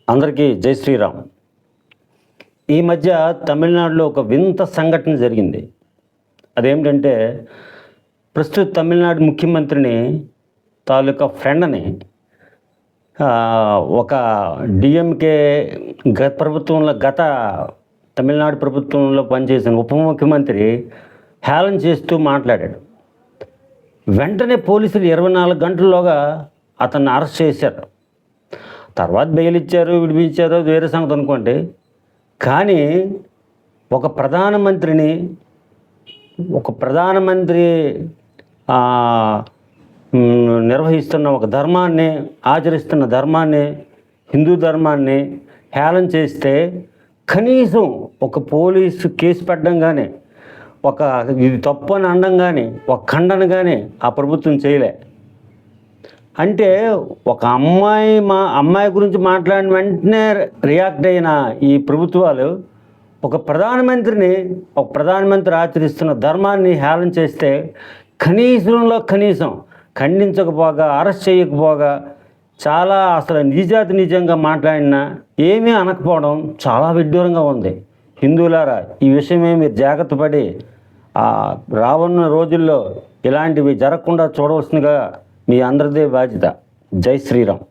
అందరికీ జై శ్రీరామ్. ఈ మధ్య తమిళనాడులో ఒక వింత సంఘటన జరిగింది. అదేమిటంటే ప్రస్తుత తమిళనాడు ముఖ్యమంత్రిని తాలూకా ఫ్రెండ్ని ఒక డిఎంకే గత తమిళనాడు ప్రభుత్వంలో పనిచేసిన ఉప ముఖ్యమంత్రి హేళన చేస్తూ మాట్లాడాడు. వెంటనే పోలీసులు 24 గంటల్లోగా అతన్ని అరెస్ట్ చేశారు. తర్వాత బెయిల్ ఇచ్చారు, విడిపించారు, వేరే సంగతి అనుకోండి. కానీ ఒక ప్రధానమంత్రి నిర్వహిస్తున్న ఒక ధర్మాన్ని, ఆచరిస్తున్న ధర్మాన్ని, హిందూ ధర్మాన్ని హేళన చేస్తే కనీసం ఒక పోలీసు కేసు పెట్టడం కానీ, ఇది తప్పు అని అనడం కానీ, ఒక ఖండన కానీ ఆ ప్రభుత్వం చేయలే. అంటే ఒక అమ్మాయి గురించి మాట్లాడిన వెంటనే రియాక్ట్ అయిన ఈ ప్రభుత్వాలు ఒక ప్రధానమంత్రి ఆచరిస్తున్న ధర్మాన్ని హేళన చేస్తే కనీసం ఖండించకపోగా, అరెస్ట్ చేయకపోగా, చాలా అసలు నిజంగా మాట్లాడినా ఏమీ అనకపోవడం చాలా విడ్డూరంగా ఉంది. హిందువులారా, ఈ విషయమే మీరు జాగ్రత్త పడి రానున్న రోజుల్లో ఇలాంటివి జరగకుండా చూడవలసిందిగా మీ అందరిదే బాధ్యత. జై శ్రీరామ్.